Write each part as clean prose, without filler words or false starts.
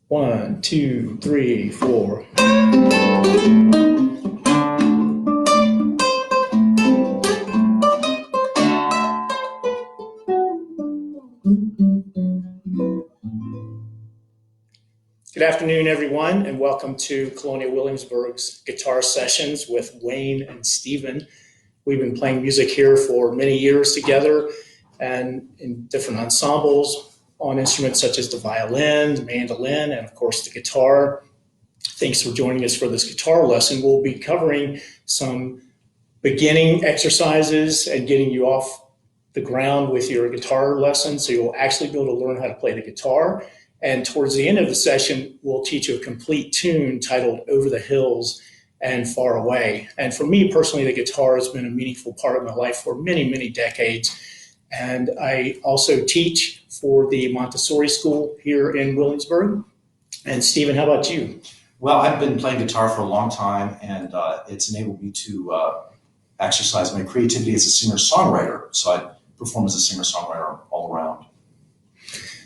One, two, three, four. Good afternoon, everyone, and welcome to Colonial Williamsburg's guitar sessions with Wayne and Stephen. We've been playing music here for many years together and in different ensembles on instruments such as the violin, the mandolin, and of course the guitar. Thanks for joining us for this guitar lesson. We'll be covering some beginning exercises and getting you off the ground with your guitar lesson so you'll actually be able to learn how to play the guitar. And towards the end of the session, we'll teach you a complete tune titled Over the Hills and Far Away. And for me personally, the guitar has been a meaningful part of my life for many, many decades. And I also teach for the Montessori school here in Williamsburg. And Stephen, how about you? Well, I've been playing guitar for a long time, and it's enabled me to exercise my creativity as a singer-songwriter. So I perform as a singer-songwriter all around.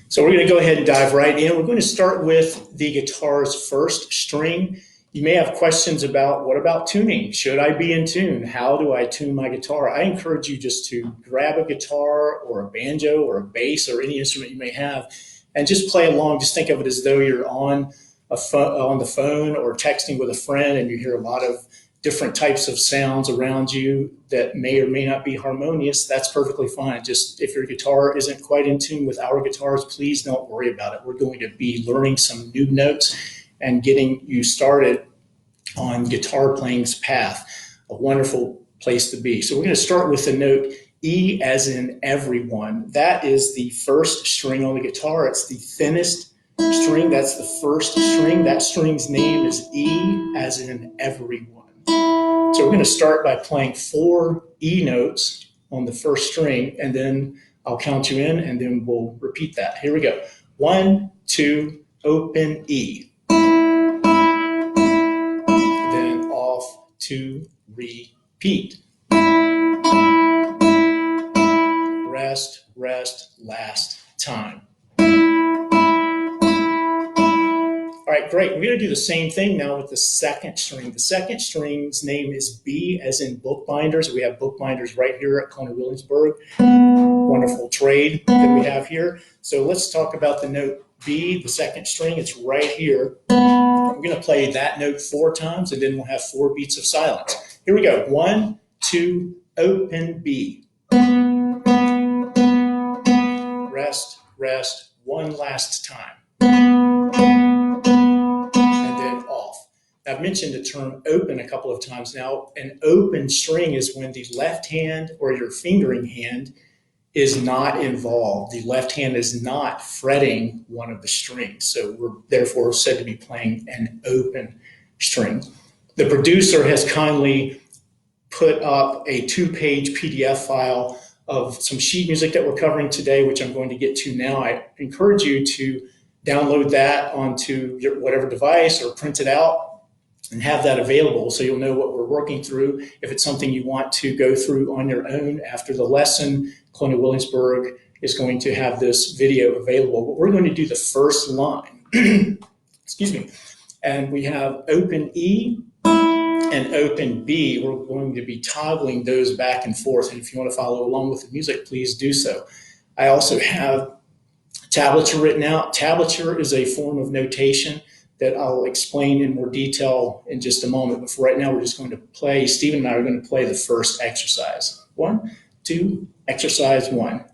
So we're going to go ahead and dive right in. We're going to start with the guitar's first string. You may have questions about, what about tuning? Should I be in tune? How do I tune my guitar? I encourage you just to grab a guitar or a banjo or a bass or any instrument you may have and just play along. Just think of it as though you're on the phone or texting with a friend and you hear a lot of different types of sounds around you that may or may not be harmonious. That's perfectly fine. Just if your guitar isn't quite in tune with our guitars, please don't worry about it. We're going to be learning some new notes and getting you started on guitar playing's path. A wonderful place to be. So we're going to start with the note E as in everyone. That is the first string on the guitar. It's the thinnest string. That's the first string. That string's name is E as in everyone. So we're going to start by playing 4 E notes on the first string, and then I'll count you in, and then we'll repeat that. Here we go. 1, 2, open E. Then off, 2, repeat. Rest, rest, last time. All right, great. We're going to do the same thing now with the second string. The second string's name is B as in bookbinders. We have bookbinders right here at Colonial Williamsburg. Wonderful trade that we have here. So let's talk about the note B, the second string. It's right here. We're going to play that note 4 times, and then we'll have 4 beats of silence. Here we go. 1, 2, open B. Rest, rest, one last time. I've mentioned the term open a couple of times now. An open string is when the left hand or your fingering hand is not involved. The left hand is not fretting one of the strings. So we're therefore said to be playing an open string. The producer has kindly put up a 2-page PDF file of some sheet music that we're covering today, which I'm going to get to now. I encourage you to download that onto your whatever device or print it out and have that available so you'll know what we're working through. If it's something you want to go through on your own after the lesson, Colonial Williamsburg is going to have this video available. But we're going to do the first line. Excuse me. And we have open E and open B. We're going to be toggling those back and forth. And if you want to follow along with the music, please do so. I also have tablature written out. Tablature is a form of notation that I'll explain in more detail in just a moment. But for right now, we're just going to play. Stephen and I are going to play the first exercise. 1, 2, exercise 1.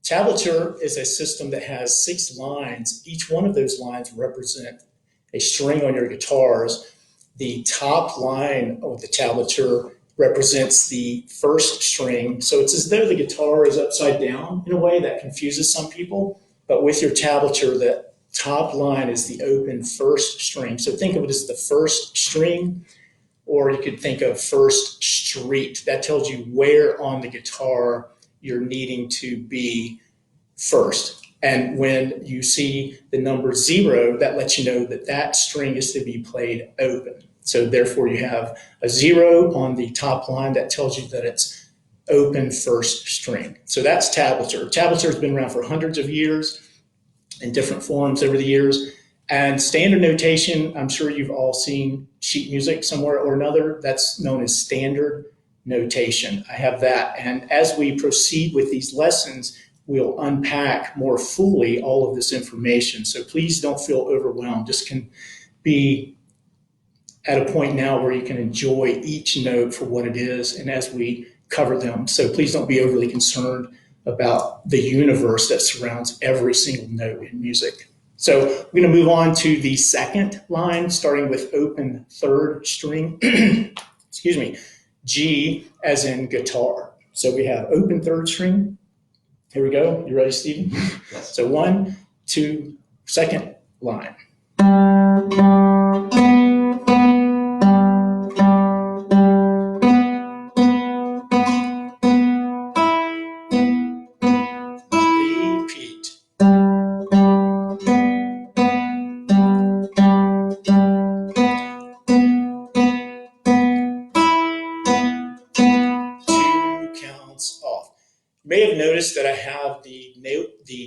Tablature is a system that has 6 lines. Each one of those lines represent a string on your guitars. The top line of the tablature represents the first string. So it's as though the guitar is upside down in a way that confuses some people. But with your tablature, the top line is the open first string. So think of it as the first string or you could think of first street. That tells you where on the guitar you're needing to be first. And when you see the number 0, that lets you know that that string is to be played open. So therefore you have a 0 on the top line that tells you that it's open first string. So that's tablature. Tablature has been around for hundreds of years in different forms over the years. And standard notation, I'm sure you've all seen sheet music somewhere or another. That's known as standard notation. I have that. And as we proceed with these lessons, we'll unpack more fully all of this information. So please don't feel overwhelmed. This can be at a point now where you can enjoy each note for what it is and as we cover them. So please don't be overly concerned about the universe that surrounds every single note in music. So we're going to move on to the second line, starting with open third string. Excuse me, G as in guitar. So we have open third string. Here we go. You ready, Stephen? Yes. So 1, 2, second line. Repeat. 2 counts off. You may have noticed that I have the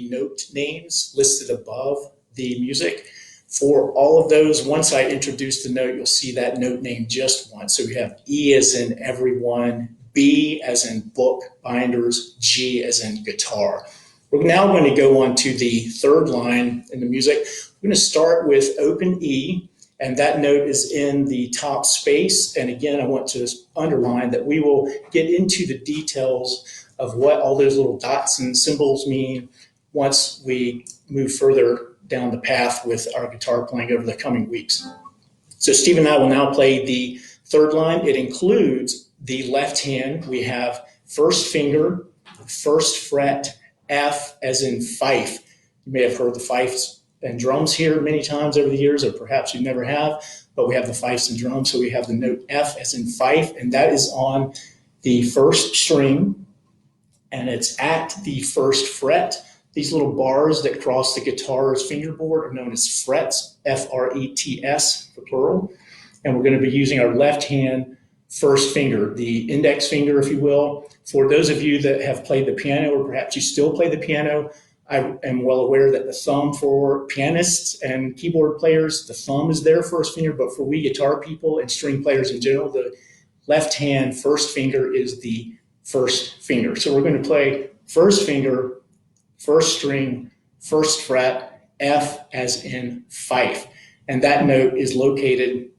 note names listed above the music. For all of those, once I introduce the note, you'll see that note name just once. So we have E as in everyone, B as in book, binders, G as in guitar. We're now going to go on to the third line in the music. We're going to start with open E, and that note is in the top space. And again, I want to underline that we will get into the details of what all those little dots and symbols mean once we move further down the path with our guitar playing over the coming weeks. So Steve and I will now play the third line. It includes the left hand. We have first finger, first fret, F as in fife. You may have heard the fifes and drums here many times over the years, or perhaps you never have, but we have the fifes and drums. So we have the note F as in fife, and that is on the first string, and it's at the first fret. These little bars that cross the guitar's fingerboard are known as frets, F-R-E-T-S for plural. And we're going to be using our left hand first finger, the index finger, if you will. For those of you that have played the piano, or perhaps you still play the piano, I am well aware that the thumb for pianists and keyboard players, the thumb is their first finger, but for we guitar people and string players in general, the left hand first finger is the first finger. So we're going to play first finger, first string, first fret, F as in fife. And that note is located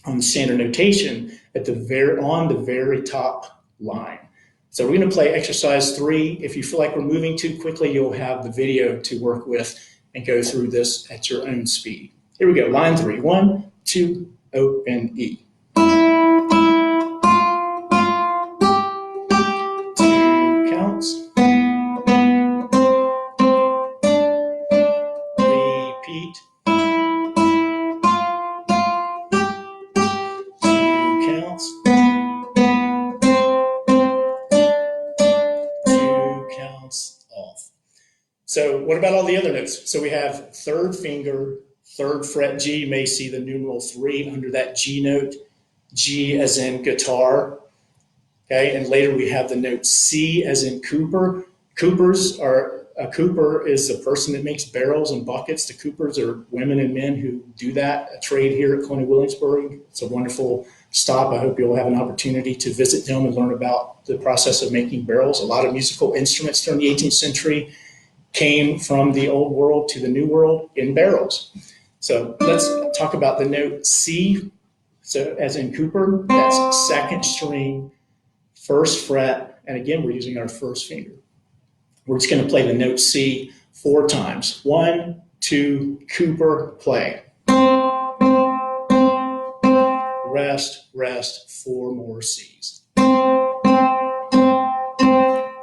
on the standard notation at on the very top line. So we're going to play exercise 3. If you feel like we're moving too quickly, you'll have the video to work with and go through this at your own speed. Here we go, line 3. 1, 2, open E. 2 counts. Repeat. 2 counts. 2 counts off. So what about all the other notes? So we have third finger, third fret G. You may see the numeral 3 under that G note. G as in guitar. Okay, and later we have the note C as in Cooper. A Cooper is the person that makes barrels and buckets. The Coopers are women and men who do that, a trade here at Colonial Williamsburg. It's a wonderful stop. I hope you'll have an opportunity to visit them and learn about the process of making barrels. A lot of musical instruments during the 18th century came from the old world to the new world in barrels. So let's talk about the note C. So as in Cooper, that's second string, first fret, and again, we're using our first finger. We're just going to play the note C 4 times. 1, 2, Cooper, play. Rest, rest, 4 more C's.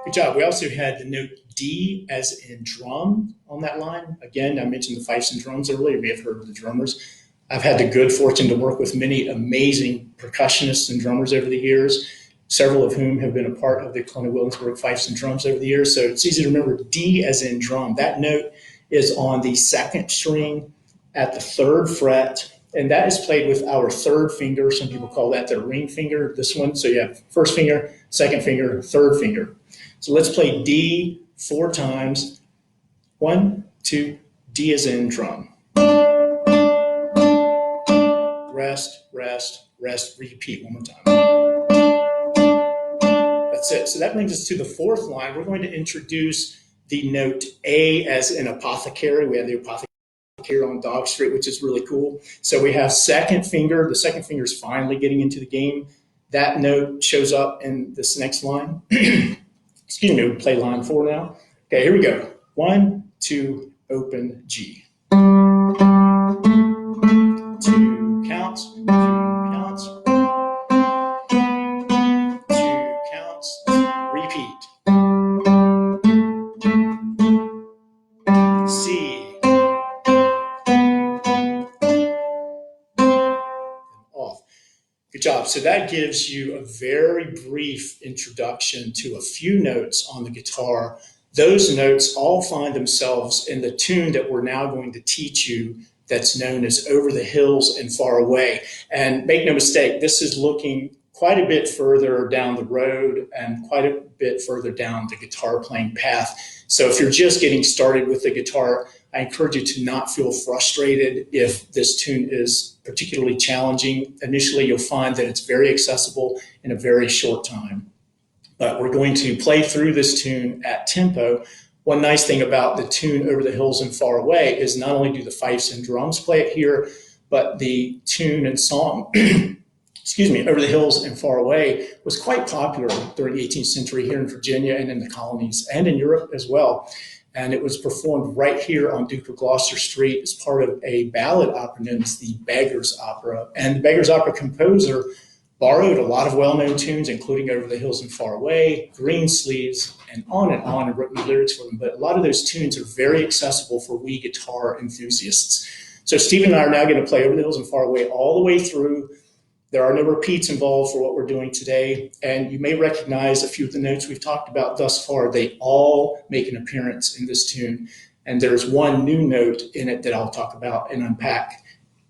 Good job. We also had the note D as in drum on that line. Again, I mentioned the fifes and drums earlier. You may have heard of the drummers. I've had the good fortune to work with many amazing percussionists and drummers over the years, several of whom have been a part of the Colonial Williamsburg Fifes and Drums over the years. So it's easy to remember D as in drum. That note is on the second string at the third fret, and that is played with our third finger. Some people call that the ring finger, this one. So you have first finger, second finger, third finger. So let's play D 4 times. 1, 2, D as in drum. Rest, rest, rest, repeat one more time. That's it. So that brings us to the fourth line. We're going to introduce the note A as in apothecary. We have the apothecary here on Dog Street, which is really cool. So we have second finger. The second finger is finally getting into the game. That note shows up in this next line. Excuse me, we'll play line 4 now. Okay, here we go. 1, 2, open G. 2 counts, 2 counts, 2 counts, repeat. C. Off. Good job. So that gives you a very brief introduction to a few notes on the guitar. Those notes all find themselves in the tune that we're now going to teach you, that's known as Over the Hills and Far Away. And make no mistake, this is looking quite a bit further down the road and quite a bit further down the guitar playing path. So if you're just getting started with the guitar, I encourage you to not feel frustrated if this tune is particularly challenging. Initially, you'll find that it's very accessible in a very short time. But we're going to play through this tune at tempo. One nice thing about the tune Over the Hills and Far Away is not only do the fifes and drums play it here, but the tune and song, excuse me, Over the Hills and Far Away was quite popular during the 18th century here in Virginia and in the colonies and in Europe as well. And it was performed right here on Duke of Gloucester Street as part of a ballad opera known as the Beggar's Opera. And the Beggar's Opera composer borrowed a lot of well-known tunes, including Over the Hills and Far Away, Green Sleeves, and and wrote new lyrics for them. But a lot of those tunes are very accessible for we guitar enthusiasts. So Stephen and I are now going to play Over the Hills and Far Away all the way through. There are no repeats involved for what we're doing today, and you may recognize a few of the notes we've talked about thus far. They all make an appearance in this tune, and there's one new note in it that I'll talk about and unpack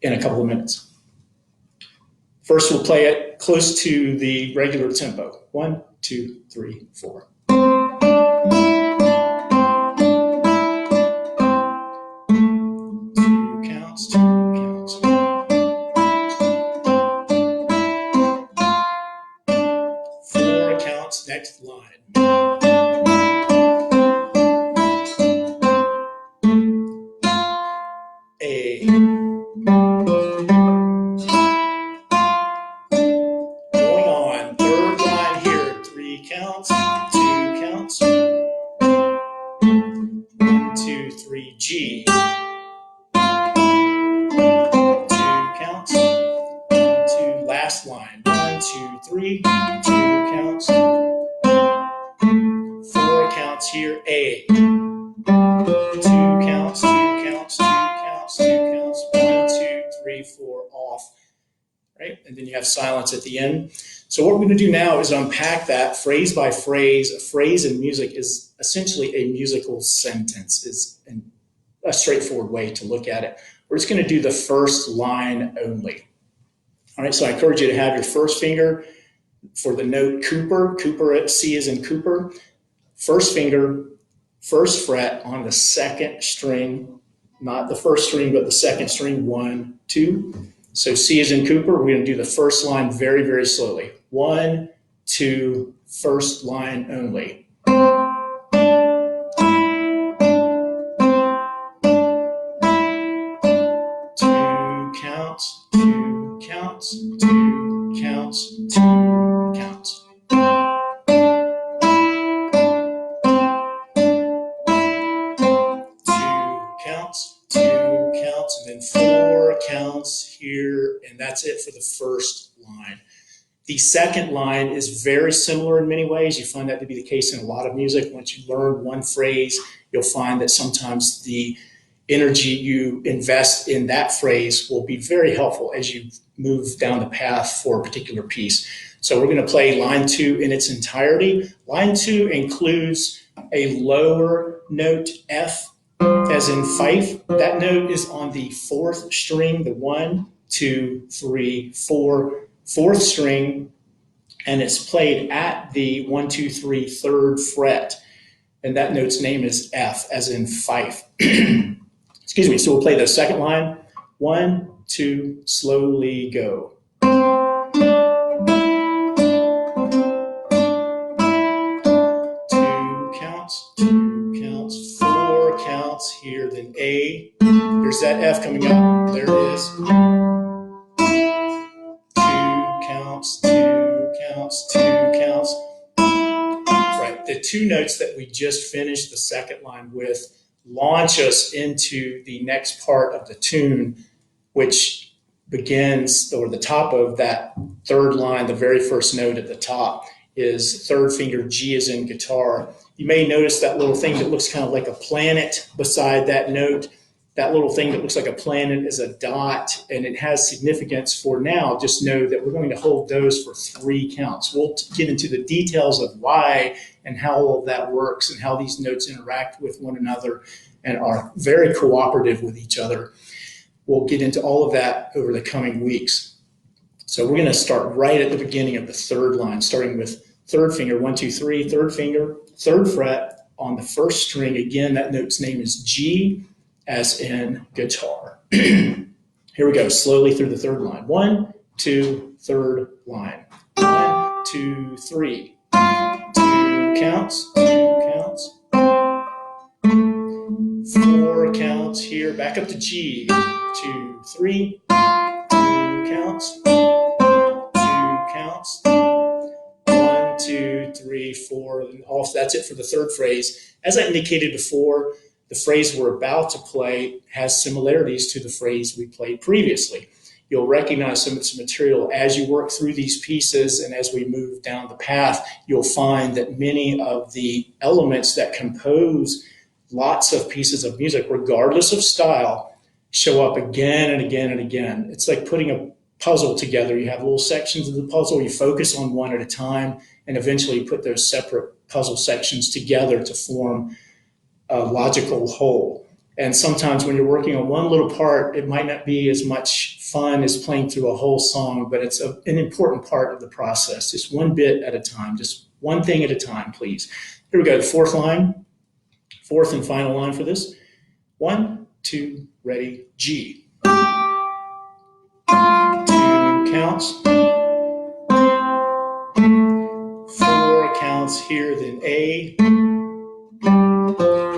in a couple of minutes. First, we'll play it close to the regular tempo. 1, 2, 3, 4. 2 counts, 2 counts. 4 counts, next line. A. Going on, third line here, 3 counts, 2 counts. 1, 2, 3, G. 2 counts, 1, 2, last line. 1, 2, 3, 2 counts. 4 counts here, A. 2 counts, 2 counts, 2 counts, 2 counts. 1, 2, 3, 4, off. Right? And then you have silence at the end. So what we're going to do now is unpack that phrase by phrase. A phrase in music is essentially a musical sentence. It's a straightforward way to look at it. We're just going to do the first line only. All right, so I encourage you to have your first finger for the note Cooper. Cooper at C is in Cooper. First finger, first fret on the second string, not the first string, but the second string, 1, 2. So C is in Cooper. We're going to do the first line very, very slowly. 1, 2, first line only. 2 counts, 2 counts, 2 counts, 2 counts. 2 counts, 2 counts, and then 4 counts here, and that's it for the first line. The second line is very similar in many ways. You find that to be the case in a lot of music. Once you learn one phrase, you'll find that sometimes the energy you invest in that phrase will be very helpful as you move down the path for a particular piece. So we're going to play line 2 in its entirety. Line 2 includes a lower note F, as in fife. That note is on the 4th string, the 1, 2, 3, 4, 4th string, and it's played at the 1, 2, 3, 3rd fret. And that note's name is F, as in fife. Excuse me. So we'll play the second line. 1, 2, slowly go. 2 counts, 2 counts, 4 counts here, then A. There's that F coming up. There it is. 2 counts, 2 counts, 2 counts. Right. The 2 notes that we just finished the second line with launch us into the next part of the tune, which begins, or the top of that 3rd line, the very first note at the top is 3rd finger G as in guitar. You may notice that little thing that looks kind of like a planet beside that note. That little thing that looks like a planet is a dot, and it has significance for now. Just know that we're going to hold those for 3 counts. We'll get into the details of why and how all of that works and how these notes interact with one another and are very cooperative with each other. We'll get into all of that over the coming weeks. So we're going to start right at the beginning of the 3rd line, starting with 3rd finger, 1, 2, 3, 3rd finger, 3rd fret on the 1st string. Again, that note's name is G, as in guitar. Here we go, slowly through the 3rd line. 1, 2, 3rd line. 1, 2, 3. 2 counts, 2 counts. 4 counts here, back up to G. 2, 3. 2 counts. 2 counts. 1, 2, 3, 4. And off. That's it for the 3rd phrase. As I indicated before, the phrase we're about to play has similarities to the phrase we played previously. You'll recognize some of its material as you work through these pieces, and as we move down the path, you'll find that many of the elements that compose lots of pieces of music, regardless of style, show up again and again and again. It's like putting a puzzle together. You have little sections of the puzzle, you focus on one at a time, and eventually you put those separate puzzle sections together to form a logical whole. And sometimes when you're working on one little part, it might not be as much fun as playing through a whole song, but it's an important part of the process. Just one bit at a time, just one thing at a time, please. Here we go, the 4th line, 4th and final line for this. 1, 2, ready, G. 2 counts. 4 counts here, then A.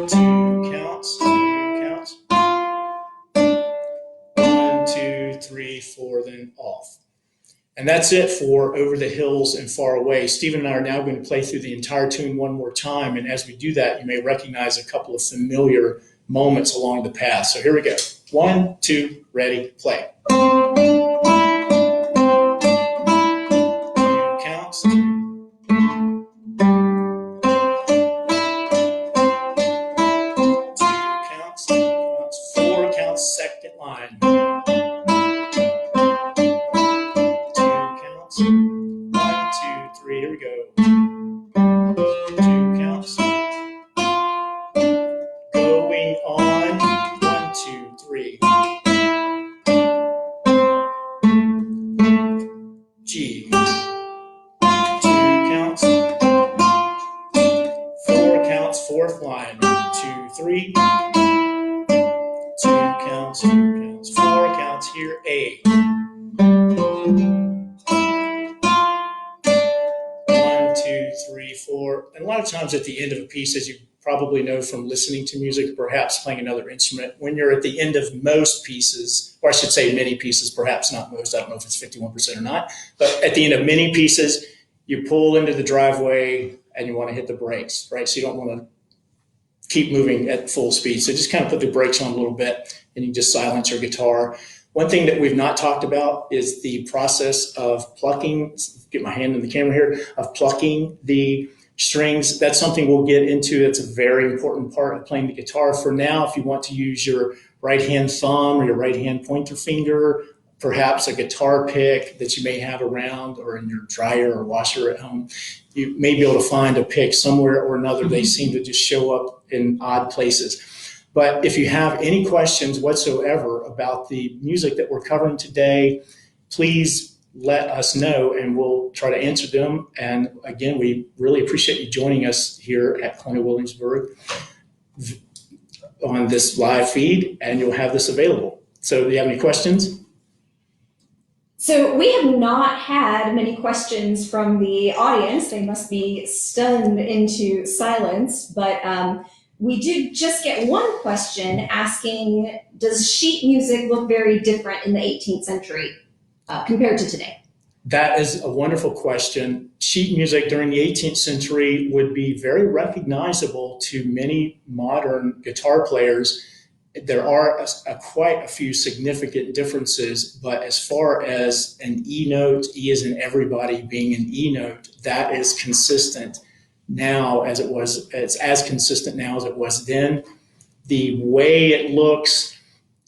2 counts, 2 counts. 1, 2, 3, 4, then off. And that's it for Over the Hills and Far Away. Stephen and I are now going to play through the entire tune one more time. And as we do that, you may recognize a couple of familiar moments along the path. So here we go. 1, 2, ready, play. 2 counts. 4 counts, second line. 2 counts. 1, 2, 3, here we go. 2 counts. Going on. 1, 2, 3. G. 2 counts. 4 counts, 4th line. 2, 3. 2 counts, 2 counts, 4 counts here, A. 1, 2, 3, 4. And a lot of times at the end of a piece, as you probably know from listening to music, perhaps playing another instrument, when you're at the end of most pieces, or I should say many pieces, perhaps not most, I don't know if it's 51% or not, but at the end of many pieces, you pull into the driveway and you want to hit the brakes, right? So you don't want to keep moving at full speed. So just kind of put the brakes on a little bit and you just silence your guitar. One thing that we've not talked about is the process of plucking, get my hand in the camera here, of plucking the strings, that's something we'll get into. That's a very important part of playing the guitar. For now, if you want to use your right hand thumb or your right hand pointer finger, perhaps a guitar pick that you may have around or in your dryer or washer at home, you may be able to find a pick somewhere or another. They seem to just show up in odd places. But if you have any questions whatsoever about the music that we're covering today, please let us know and we'll try to answer them. And again, we really appreciate you joining us here at Colonial Williamsburg on this live feed, and you'll have this available. So do you have any questions? So we have not had many questions from the audience. They must be stunned into silence, but we did just get one question asking, does sheet music look very different in the 18th century compared to today? That is a wonderful question. Sheet music during the 18th century would be very recognizable to many modern guitar players. There are quite a few significant differences, but as far as an E note, E as in everybody being an E note, that is consistent now as it was. It's as consistent now as it was then. The way it looks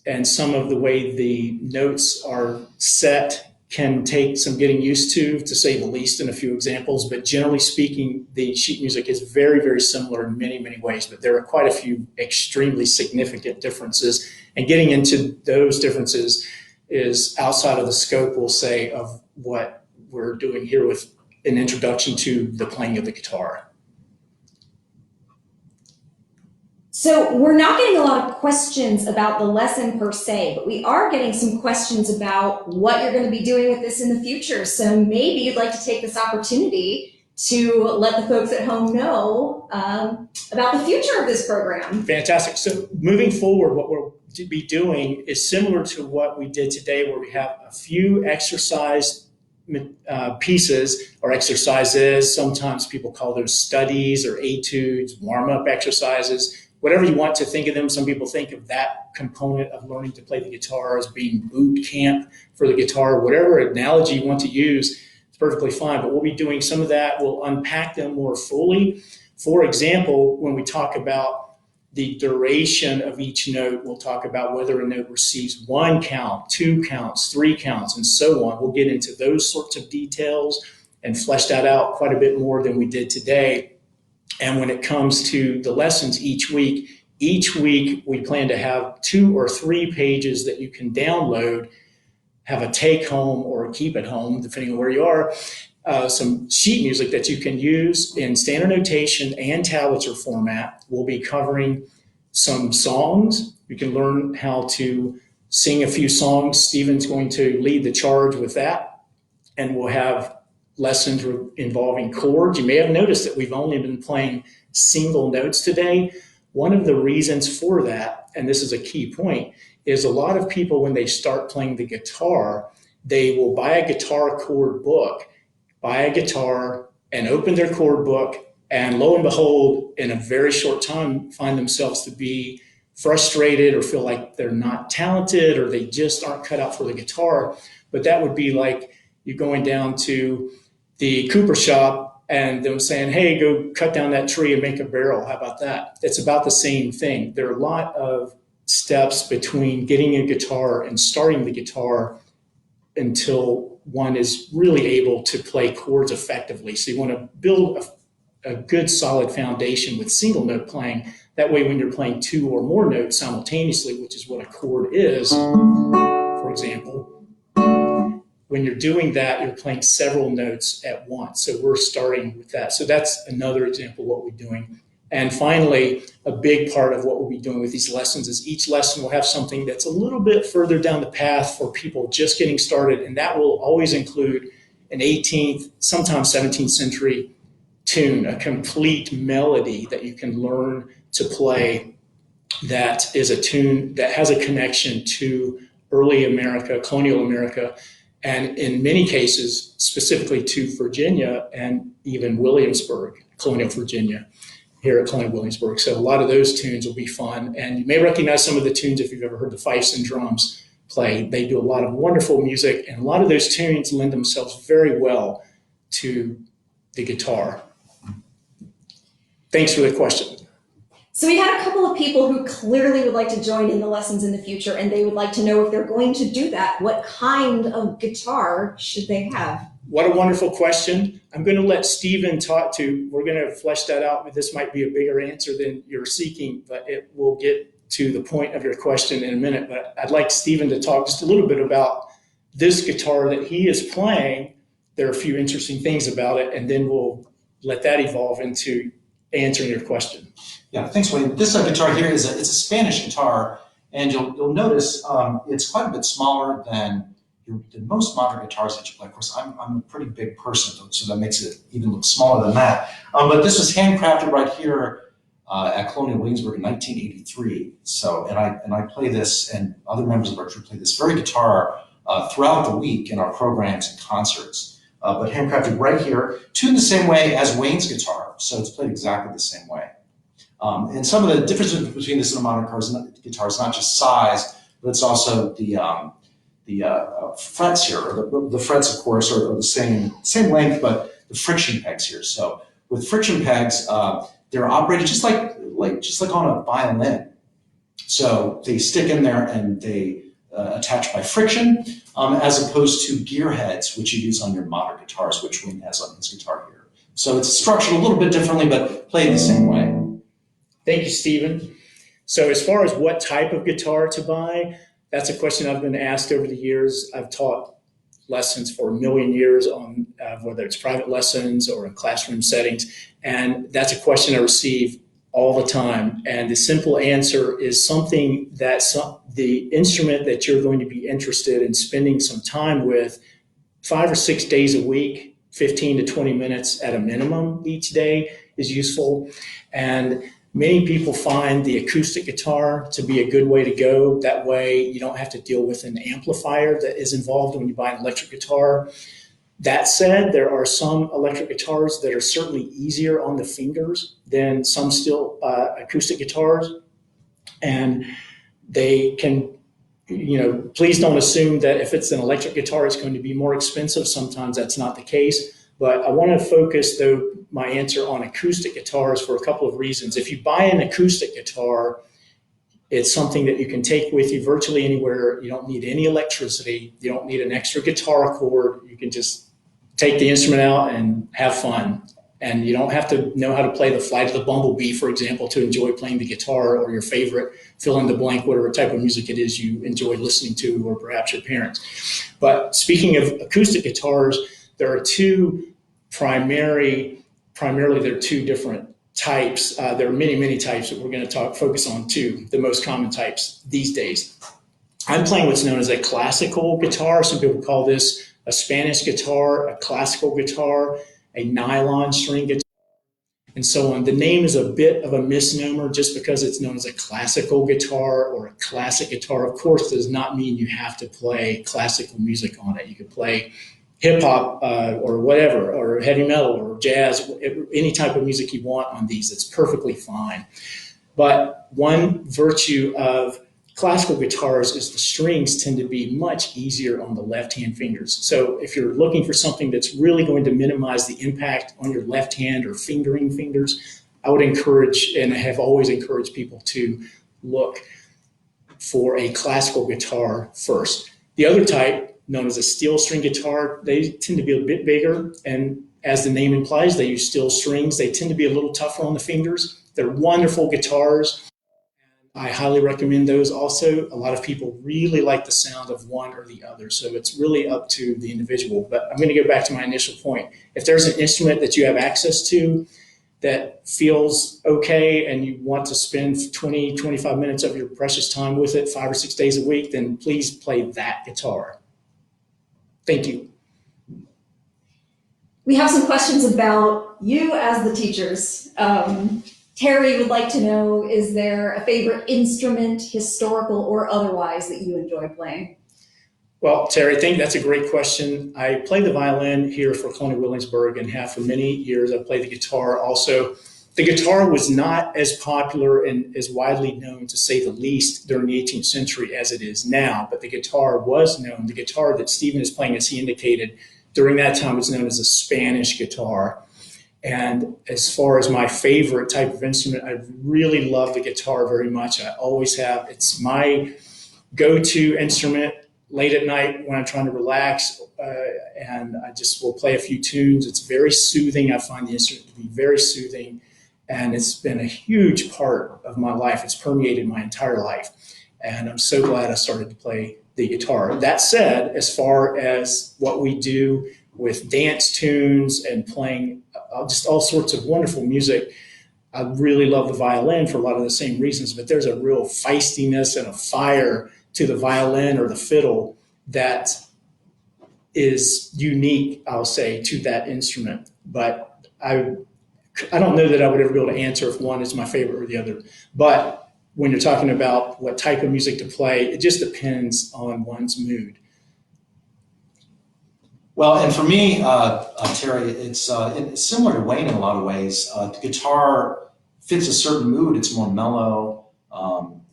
and some of the way the notes are set can take some getting used to say the least, in a few examples. But generally speaking, the sheet music is very, very similar in many, many ways. But there are quite a few extremely significant differences. And getting into those differences is outside of the scope, we'll say, of what we're doing here with an introduction to the playing of the guitar. So we're not getting a lot of questions about the lesson per se, but we are getting some questions about what you're going to be doing with this in the future. So maybe you'd like to take this opportunity to let the folks at home know about the future of this program. Fantastic. So moving forward, what we'll be doing is similar to what we did today, where we have a few exercise pieces or exercises. Sometimes people call those studies or etudes, warm-up exercises. Whatever you want to think of them. Some people think of that component of learning to play the guitar as being boot camp for the guitar. Whatever analogy you want to use, it's perfectly fine. But we'll be doing some of that. We'll unpack them more fully. For example, when we talk about the duration of each note, we'll talk about whether a note receives 1 count, 2 counts, 3 counts, and so on. We'll get into those sorts of details and flesh that out quite a bit more than we did today. And when it comes to the lessons each week we plan to have 2 or 3 pages that you can download, have a take home or keep at home, depending on where you are, some sheet music that you can use in standard notation and tablature format. We'll be covering some songs. You can learn how to sing a few songs. Stephen's going to lead the charge with that. And we'll have lessons involving chords. You may have noticed that we've only been playing single notes today. One of the reasons for that, and this is a key point, is a lot of people, when they start playing the guitar, they will buy a guitar chord book, buy a guitar and open their chord book, and lo and behold, in a very short time, find themselves to be frustrated or feel like they're not talented or they just aren't cut out for the guitar. But that would be like you going down to the cooper shop and them saying, hey, go cut down that tree and make a barrel. How about that? It's about the same thing. There are a lot of steps between getting a guitar and starting the guitar until one is really able to play chords effectively. So you want to build a good solid foundation with single note playing. That way when you're playing 2 or more notes simultaneously, which is what a chord is, for example, when you're doing that, you're playing several notes at once. So we're starting with that. So that's another example of what we're doing. And finally, a big part of what we'll be doing with these lessons is each lesson will have something that's a little bit further down the path for people just getting started. And that will always include an 18th, sometimes 17th century tune, a complete melody that you can learn to play that is a tune that has a connection to early America, colonial America, and in many cases, specifically to Virginia and even Williamsburg, colonial Virginia, here at Colonial Williamsburg. So a lot of those tunes will be fun. And you may recognize some of the tunes if you've ever heard the fifes and drums play. They do a lot of wonderful music, and a lot of those tunes lend themselves very well to the guitar. Thanks for the question. So we had a couple of people who clearly would like to join in the lessons in the future, and they would like to know if they're going to do that, what kind of guitar should they have? What a wonderful question. I'm going to let Stephen talk to, we're going to flesh that out. This might be a bigger answer than you're seeking, but it will get to the point of your question in a minute. But I'd like Stephen to talk just a little bit about this guitar that he is playing. There are a few interesting things about it, and then we'll let that evolve into answering your question. Yeah, thanks, Wayne. This guitar here it's a Spanish guitar, and you'll notice it's quite a bit smaller than most modern guitars that you play. Of course, I'm a pretty big person, so that makes it even look smaller than that. But this was handcrafted right here at Colonial Williamsburg in 1983. So, and I play this, and other members of our troupe play this very guitar throughout the week in our programs and concerts. But handcrafted right here, tuned the same way as Wayne's guitar, so it's played exactly the same way. And some of the differences between this and a modern guitar is not just size, but it's also the frets here. The frets, of course, are the same length, but the friction pegs here. So with friction pegs, they're operated just like on a violin. So they stick in there and they attach by friction, as opposed to gear heads, which you use on your modern guitars, which Wayne has on his guitar here. So it's structured a little bit differently, but played the same way. Thank you, Stephen. So as far as what type of guitar to buy, that's a question I've been asked over the years. I've taught lessons for a million years on whether it's private lessons or in classroom settings. And that's a question I receive all the time. And the simple answer is something that the instrument that you're going to be interested in spending some time with 5 or 6 days a week, 15 to 20 minutes at a minimum each day is useful. And many people find the acoustic guitar to be a good way to go. That way you don't have to deal with an amplifier that is involved when you buy an electric guitar. That said, there are some electric guitars that are certainly easier on the fingers than some still acoustic guitars. And they can, please don't assume that if it's an electric guitar, it's going to be more expensive. Sometimes that's not the case. But I want to focus, though, my answer on acoustic guitars for a couple of reasons. If you buy an acoustic guitar, it's something that you can take with you virtually anywhere. You don't need any electricity. You don't need an extra guitar cord. You can just take the instrument out and have fun. And you don't have to know how to play the Flight of the Bumblebee, for example, to enjoy playing the guitar, or your favorite fill in the blank, whatever type of music it is you enjoy listening to, or perhaps your parents. But speaking of acoustic guitars, there are primarily there are two different types. There are many types, but we're going to focus on two, the most common types these days. I'm playing what's known as a classical guitar. Some people call this a Spanish guitar, a classical guitar, a nylon string guitar, and so on. The name is a bit of a misnomer. Just because it's known as a classical guitar or a classic guitar, of course, does not mean you have to play classical music on it. You could play hip hop or whatever, or heavy metal or jazz, any type of music you want on these. It's perfectly fine. But one virtue of classical guitars is the strings tend to be much easier on the left-hand fingers. So if you're looking for something that's really going to minimize the impact on your left hand or fingering fingers, I would encourage, and I have always encouraged people to look for a classical guitar first. The other type, known as a steel string guitar, they tend to be a bit bigger, and as the name implies, they use steel strings. They tend to be a little tougher on the fingers. They're wonderful guitars. I highly recommend those also. A lot of people really like the sound of one or the other, so it's really up to the individual. But I'm going to go back to my initial point. If there's an instrument that you have access to that feels okay and you want to spend 20, 25 minutes of your precious time with it 5 or 6 days a week, then please play that guitar. Thank you. We have some questions about you as the teachers. Terry would like to know, is there a favorite instrument, historical or otherwise, that you enjoy playing? Well, Terry, I think that's a great question. I play the violin here for Colonial Williamsburg and have for many years. I play the guitar also. The guitar was not as popular and as widely known, to say the least, during the 18th century as it is now, but the guitar was known. The guitar that Stephen is playing, as he indicated, during that time was known as a Spanish guitar. And as far as my favorite type of instrument, I really love the guitar very much. I always have. It's my go-to instrument late at night when I'm trying to relax, and I just will play a few tunes. It's very soothing. I find the instrument to be very soothing, and it's been a huge part of my life. It's permeated my entire life, and I'm so glad I started to play the guitar. That said, as far as what we do with dance tunes and playing just all sorts of wonderful music, I really love the violin for a lot of the same reasons, but there's a real feistiness and a fire to the violin or the fiddle that is unique, I'll say, to that instrument. But I don't know that I would ever be able to answer if one is my favorite or the other. But when you're talking about what type of music to play, it just depends on one's mood. Well, and for me, Terry, it's similar to Wayne in a lot of ways. The guitar fits a certain mood. It's more mellow.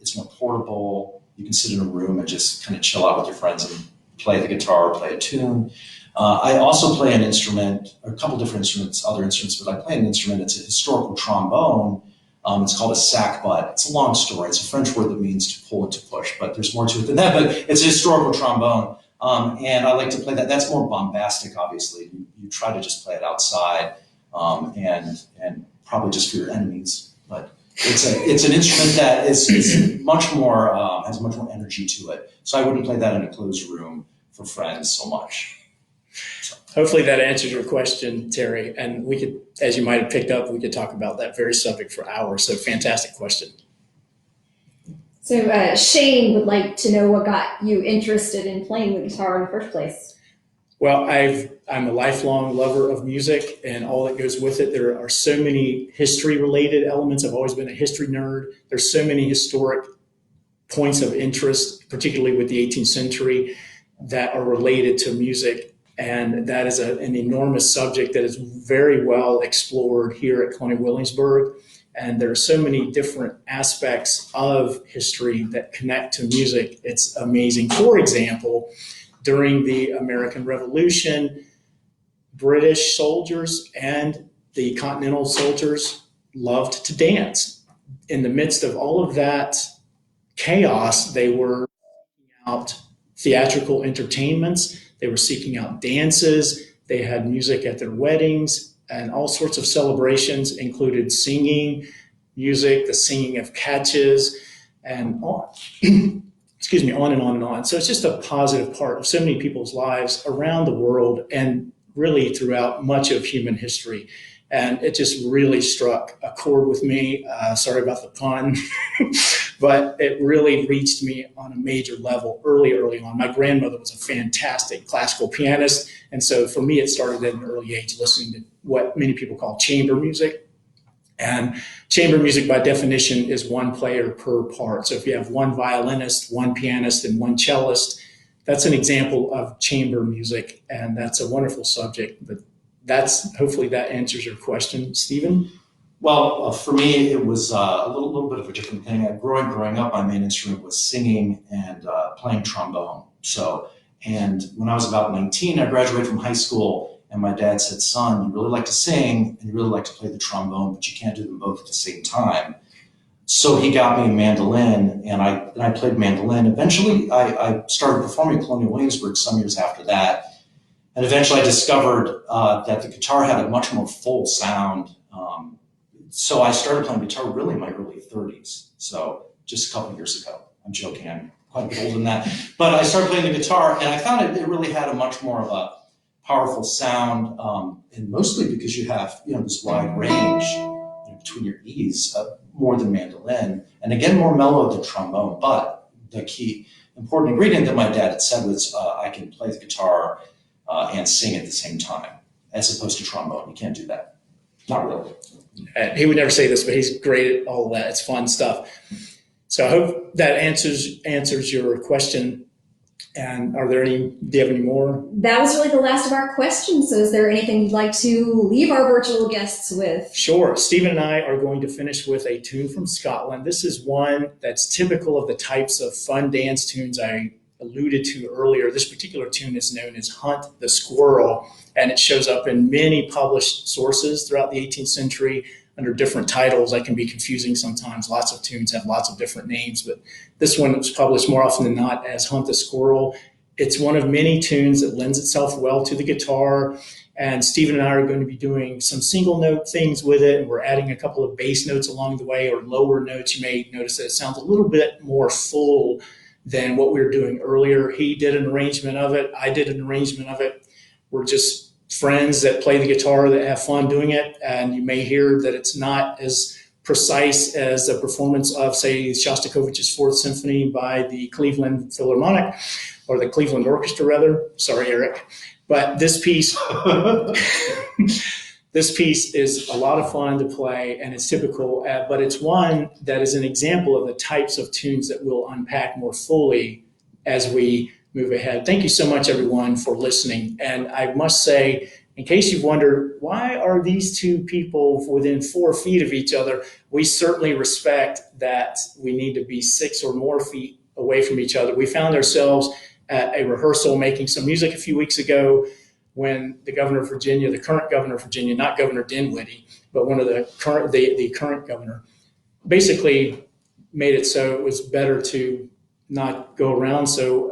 It's more portable. You can sit in a room and just kind of chill out with your friends and play the guitar or play a tune. I also play an instrument, or a couple different instruments, other instruments, but I play an instrument. It's a historical trombone. It's called a sackbut. It's a long story. It's a French word that means to pull and to push, but there's more to it than that. But it's a historical trombone. And I like to play that. That's more bombastic, obviously. You try to just play it outside, and probably just for your enemies. But it's an instrument that is much more has much more energy to it. So I wouldn't play that in a closed room for friends so much. So. Hopefully that answers your question, Terry. And we could, as you might have picked up, we could talk about that very subject for hours. So fantastic question. So Shane would like to know what got you interested in playing the guitar in the first place. Well, I'm a lifelong lover of music and all that goes with it. There are so many history-related elements. I've always been a history nerd. There's so many historic points of interest, particularly with the 18th century, that are related to music. And that is an enormous subject that is very well explored here at Colonial Williamsburg. And there are so many different aspects of history that connect to music. It's amazing. For example, during the American Revolution, British soldiers and the Continental soldiers loved to dance. In the midst of all of that chaos, they were seeking out theatrical entertainments. They were seeking out dances. They had music at their weddings. And all sorts of celebrations included singing, music, the singing of catches, and on. Excuse me, on and on and on. So it's just a positive part of so many people's lives around the world and really throughout much of human history. And it just really struck a chord with me. Sorry about the pun, but it really reached me on a major level early on. My grandmother was a fantastic classical pianist. And so for me, it started at an early age listening to what many people call chamber music. And chamber music, by definition, is one player per part. So if you have one violinist, one pianist, and one cellist, that's an example of chamber music. And that's a wonderful subject. But hopefully that answers your question, Stephen. Well, for me, it was a little bit of a different thing. Growing up, my main instrument was singing and playing trombone. And when I was about 19, I graduated from high school, and my dad said, "Son, you really like to sing and you really like to play the trombone, but you can't do them both at the same time." So he got me a mandolin, and I played mandolin. Eventually, I started performing at Colonial Williamsburg some years after that. And eventually I discovered that the guitar had a much more full sound. So I started playing guitar really in my early 30s. So just a couple of years ago. I'm joking, I'm quite a bit older than that. But I started playing the guitar, and I found it really had a much more of a powerful sound, and mostly because you have this wide range between your keys, more than mandolin. And again, more mellow than trombone. But the key important ingredient that my dad had said was I can play the guitar and sing at the same time, as opposed to trombone. You can't do that. Not really. He would never say this, but he's great at all of that. It's fun stuff. So I hope that answers your question. And do you have any more? That was really the last of our questions. So is there anything you'd like to leave our virtual guests with? Sure. Stephen and I are going to finish with a tune from Scotland. This is one that's typical of the types of fun dance tunes I alluded to earlier, this particular tune is known as Hunt the Squirrel, and it shows up in many published sources throughout the 18th century under different titles. That can be confusing sometimes. Lots of tunes have lots of different names, but this one was published more often than not as Hunt the Squirrel. It's one of many tunes that lends itself well to the guitar. And Stephen and I are going to be doing some single note things with it. And we're adding a couple of bass notes along the way, or lower notes. You may notice that it sounds a little bit more full than what we were doing earlier. He did an arrangement of it. I did an arrangement of it. We're just friends that play the guitar that have fun doing it. And you may hear that it's not as precise as a performance of, say, Shostakovich's Fourth Symphony by the Cleveland Philharmonic, or the Cleveland Orchestra, rather. Sorry, Eric. But this piece, this piece is a lot of fun to play, and it's typical, but it's one that is an example of the types of tunes that we'll unpack more fully as we move ahead. Thank you so much, everyone, for listening. And I must say, in case you've wondered, why are these two people within 4 feet of each other? We certainly respect that we need to be 6 or more feet away from each other. We found ourselves at a rehearsal making some music a few weeks ago when the governor of Virginia, the current governor of Virginia, not Governor Dinwiddie, but one of the current governor, basically made it so it was better to not go around. So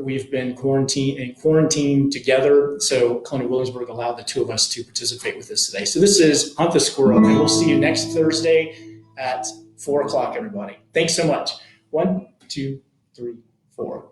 we've been quarantined together. So Colonial Williamsburg allowed the two of us to participate with this today. So this is Hunt the Squirrel, and we'll see you next Thursday at 4 o'clock, everybody. Thanks so much. 1, 2, 3, 4.